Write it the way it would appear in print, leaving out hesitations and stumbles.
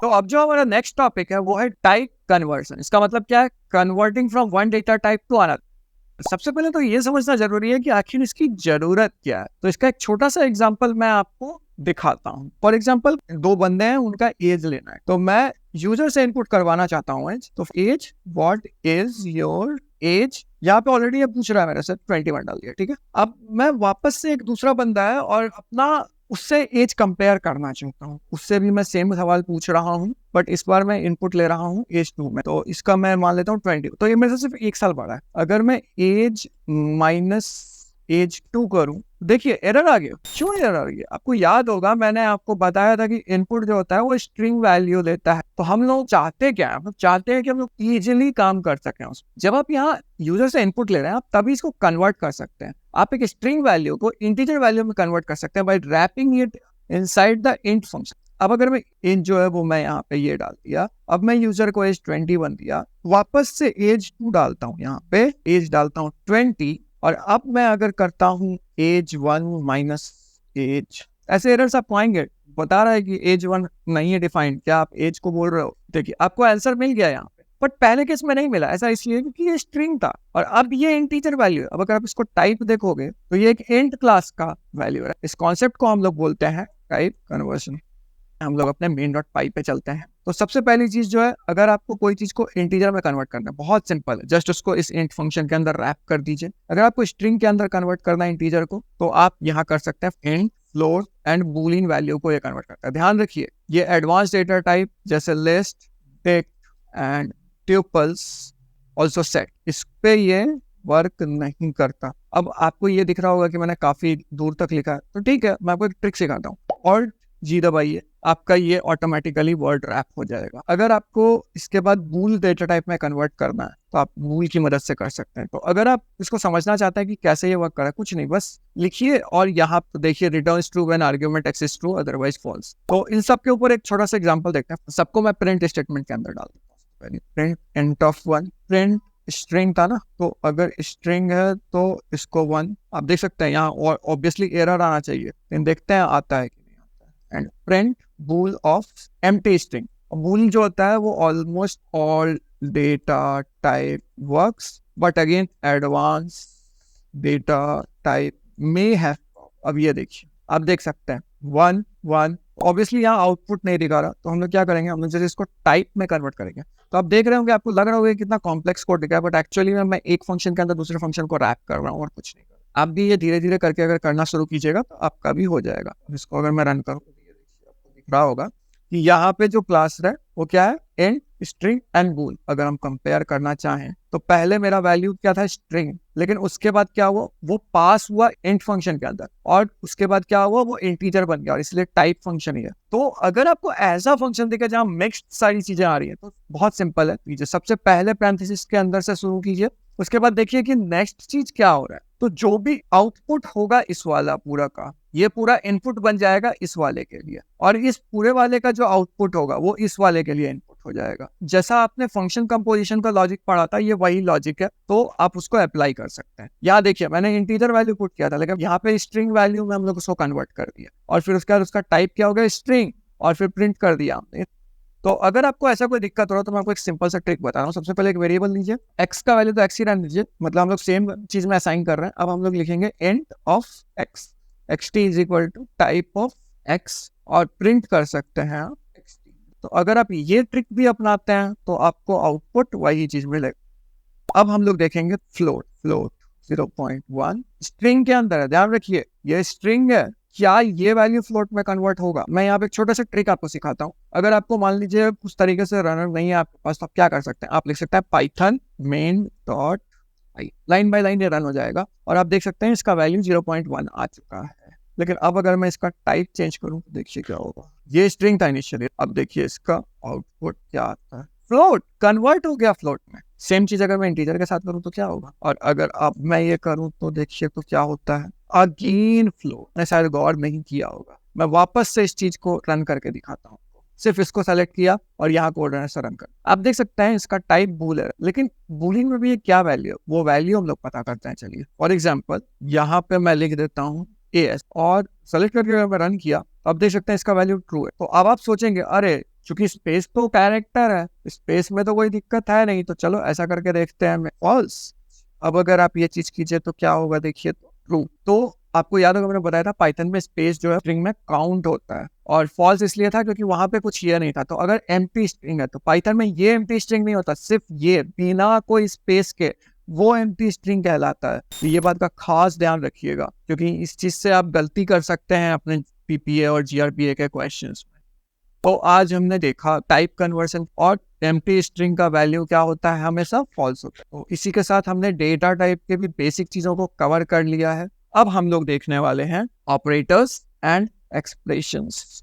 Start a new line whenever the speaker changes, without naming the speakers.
तो अब जो हमारा नेक्स्ट टॉपिक है वो है टाइप कन्वर्जन। इसका मतलब क्या है? Converting from one data type two another. सबसे पहले तो ये समझना जरूरी है कि आखिर इसकी जरूरत क्या है। तो इसका एक छोटा सा एग्जांपल मैं आपको दिखाता हूँ। फॉर एग्जांपल, दो बंदे हैं, उनका एज लेना है, तो मैं यूजर से इनपुट करवाना चाहता हूँ एज। तो age, what is your age, यहाँ पे ऑलरेडी ये पूछ रहा है मेरे से, 21 डाल दिया, ठीक है। अब मैं वापस से एक दूसरा बंदा है और अपना उससे एज कंपेयर करना चाहता हूँ, उससे भी मैं सेम सवाल पूछ रहा हूँ, बट इस बार मैं इनपुट ले रहा हूँ एज 2 में। तो इसका मैं मान लेता हूँ 20, तो ये मेरे से सिर्फ 1 साल बड़ा है। अगर मैं एज माइनस एज 2 करूं, देखिए एरर आ गया। क्यों एरर आ गया? आपको याद होगा मैंने आपको बताया था कि इनपुट जो होता है वो स्ट्रिंग वैल्यू लेता है। तो हम लोग चाहते क्या है? हम चाहते हैं कि हम लोग इजीली काम कर सकें उसमें। जब आप यहाँ यूजर से इनपुट ले रहे हैं, आप तभी इसको कन्वर्ट कर सकते हैं। आप एक स्ट्रिंग वैल्यू को इंटीजर वैल्यू में कन्वर्ट कर सकते हैं by wrapping it inside the int function. अब अगर मैं इंट जो है वो मैं यहाँ पे ये डाल दिया, अब मैं यूजर को एज 21 दिया, वापस से एज 2 डालता हूँ, यहाँ पे एज डालता हूँ 20, और अब मैं अगर करता हूँ एज 1 माइनस एज, ऐसे एरर्स आप पाएंगे। बता रहा है कि एज 1 नहीं है डिफाइंड, क्या आप एज को बोल रहे हो? देखिए आपको आंसर मिल गया यहाँ पे, बट पहले केस में नहीं मिला। ऐसा इसलिए क्योंकि ये स्ट्रिंग था और अब ये इंटीजर वैल्यू है। अब अगर आप इसको टाइप देखोगे तो ये एक इंट क्लास का वैल्यू है। इस कॉन्सेप्ट को हम लोग बोलते हैं टाइप कन्वर्जन। हम लोग अपने मेन डॉट पाई पे चलते हैं। तो सबसे पहली चीज जो है, अगर आपको कोई चीज को इंटीजर में कन्वर्ट करना है, बहुत सिंपल है, जस्ट उसको इस इंट फंक्शन के अंदर रैप कर दीजिए। अगर आपको स्ट्रिंग के अंदर कन्वर्ट करना है इंटीजर को, तो आप यहाँ कर सकते हैं int, float and Boolean value को ये कन्वर्ट करता है। ध्यान रखिए, ये एडवांस डेटा टाइप जैसे list, text and tuples, also set, इस पे ये वर्क नहीं करता। अब आपको ये दिख रहा होगा कि मैंने काफी दूर तक लिखा है, तो ठीक है, मैं आपको एक ट्रिक सिखाता हूँ। ऑल्ट जी दबाइए, आपका ये ऑटोमेटिकली वर्ड रैप हो जाएगा। अगर आपको इसके बाद बूल डेटा टाइप में कन्वर्ट करना है, तो आप बूल की मदद से कर सकते हैं। तो अगर आप इसको समझना चाहते हैं कि कैसे ये वर्क कर रहा है, कुछ नहीं, बस लिखिए और यहाँ पे देखिए return true when argument x is true otherwise false. तो इन सब के ऊपर एक छोटा सा एग्जांपल देखते हैं। सबको मैं प्रिंट स्टेटमेंट के अंदर डाल देता हूँ। Print int of 1, print string था ना, तो अगर स्ट्रिंग है तो इसको 1, आप देख सकते हैं यहाँ, और ऑब्वियसली एरर आना चाहिए, लेकिन देखते हैं आता है कि नहीं आता है। And print bool of empty string. Bool जो होता है वो almost all data type works, but again advance data type में है। अब ये देखिए, आप देख सकते हैं 1 1, ऑब्वियसली यहाँ आउटपुट नहीं दिखा रहा, तो हम लोग क्या करेंगे, हम लोग जैसे इसको टाइप में कन्वर्ट करेंगे। तो आप देख रहे होंगे, आपको लग रहा होगा कितना कॉम्प्लेक्स कोड दिखा है, बट एक्चुअली मैं एक फंक्शन के अंदर दूसरे फंक्शन को रैप कर रहा हूँ और कुछ नहीं कर रहा। आप भी ये धीरे धीरे करके अगर करना शुरू कीजिएगा तो आपका भी हो जाएगा। इसको अगर मैं रन करूँ तो ये देखिए, आपको दिख रहा होगा कि यहाँ पे जो क्लास है वो क्या है, इंट, स्ट्रिंग एंड बूल। अगर हम कंपेयर करना चाहें तो पहले मेरा वैल्यू क्या था, स्ट्रिंग, लेकिन उसके बाद क्या हुआ, वो पास हुआ इंट फंक्शन के अंदर, और उसके बाद क्या हुआ, वो इंटीजर बन गया, और इसलिए टाइप फंक्शन ही है। तो अगर आपको ऐसा फंक्शन दिखे जहां मिक्स्ड सारी चीजें आ रही है, तो बहुत सिंपल है, कीजिए सबसे पहले पैरेंथेसिस के अंदर से शुरू कीजिए, उसके बाद देखिए कि नेक्स्ट चीज क्या हो रहा है। तो जो भी आउटपुट होगा इस वाला पूरा का, ये पूरा इनपुट बन जाएगा इस वाले के लिए, और इस पूरे वाले का जो आउटपुट होगा वो इस वाले के लिए इनपुट हो जाएगा। जैसा आपने फंक्शन कंपोजिशन का लॉजिक पढ़ा था, ये वही लॉजिक है, तो आप उसको अप्लाई कर सकते हैं। यहाँ देखिए, मैंने इंटीजर वैल्यू पुट किया था, लेकिन यहाँ पे स्ट्रिंग वैल्यू में हम लोग उसको कन्वर्ट कर दिया, और फिर उसके बाद उसका टाइप क्या हो गया, स्ट्रिंग, और फिर प्रिंट कर दिया हमने। तो अगर आपको ऐसा कोई दिक्कत हो रहा है तो मैं आपको एक सिंपल सा ट्रिक बता रहा हूँ। सबसे पहले एक वेरिएबल लीजिए, एक्स का वैल्यू तो एक्स ही रहने दीजिए, मतलब हम लोग सेम चीज में असाइन कर रहे हैं। अब हम लोग लिखेंगे int of x, xt is equal to type of x, और प्रिंट कर सकते हैं आप xt। तो अगर आप ये ट्रिक भी अपनाते हैं तो आपको आउटपुट वही चीज मिलेगा। अब हम लोग देखेंगे फ्लोट, फ्लोट 0.1 स्ट्रिंग के अंदर है, ध्यान रखिए ये स्ट्रिंग है, क्या ये वैल्यू फ्लोट में कन्वर्ट होगा? मैं यहाँ पे एक छोटा सा ट्रिक आपको सिखाता हूँ। अगर आपको मान लीजिए उस तरीके से रनर नहीं है आपके पास, तो आप क्या कर सकते हैं, आप लिख सकते हैं Python main dot I, line by line ये रन हो जाएगा, और आप देख सकते हैं इसका वैल्यू 0.1 आ चुका है। लेकिन अब अगर मैं इसका टाइप चेंज करूं तो देखिए क्या होगा, ये स्ट्रिंग था इनिशियली, अब देखिए इसका आउटपुट क्या आता है, फ्लोट कन्वर्ट हो गया फ्लोट में। सेम चीज अगर मैं इंटीजर के साथ करूं तो क्या होगा, और अगर अब मैं ये करूं तो देखिए तो क्या होता है, अगेन फ्लोट। मैंने शायद गौर नहीं किया होगा, मैं वापस से इस चीज को रन करके दिखाता हूँ। सिर्फ इसको सेलेक्ट किया और यहाँ कोड रन कर, आप देख सकते हैं इसका टाइप बूल है, लेकिन बूलिंग में भी ये क्या वैल्यू है, वो वैल्यू हम लोग पता करते हैं। चलिए फॉर एग्जांपल यहाँ पे मैं लिख देता हूँ AS, और सेलेक्ट करके मैं रन किया, अब देख सकते हैं इसका वैल्यू ट्रू है। तो अब आप सोचेंगे अरे क्योंकि स्पेस तो कैरेक्टर है, स्पेस में तो कोई दिक्कत है नहीं, तो चलो ऐसा करके देखते हैं हमें फॉल्स। अब अगर आप ये चीज कीजिए तो क्या होगा, देखिए तो ट्रू। तो आपको याद होगा मैंने बताया था पाइथन में स्पेस जो है स्ट्रिंग में काउंट होता है, और फॉल्स इसलिए था क्योंकि वहां पे कुछ ये नहीं था। तो अगर एम्प्टी स्ट्रिंग है तो पाइथन में ये एम्प्टी स्ट्रिंग नहीं होता, सिर्फ ये बिना कोई स्पेस के, वो एम्प्टी स्ट्रिंग कहलाता है। तो ये बात का खास ध्यान रखिएगा, क्योंकि इस चीज से आप गलती कर सकते हैं अपने पीपीए और जीआरपीए के क्वेश्चंस में। तो आज हमने देखा टाइप कन्वर्सन और एम्प्टी स्ट्रिंग का वैल्यू क्या होता है, हमेशा फॉल्स होता है। तो इसी के साथ हमने डेटा टाइप के भी बेसिक चीजों को कवर कर लिया है। अब हम लोग देखने वाले हैं ऑपरेटर्स एंड एक्सप्रेशंस।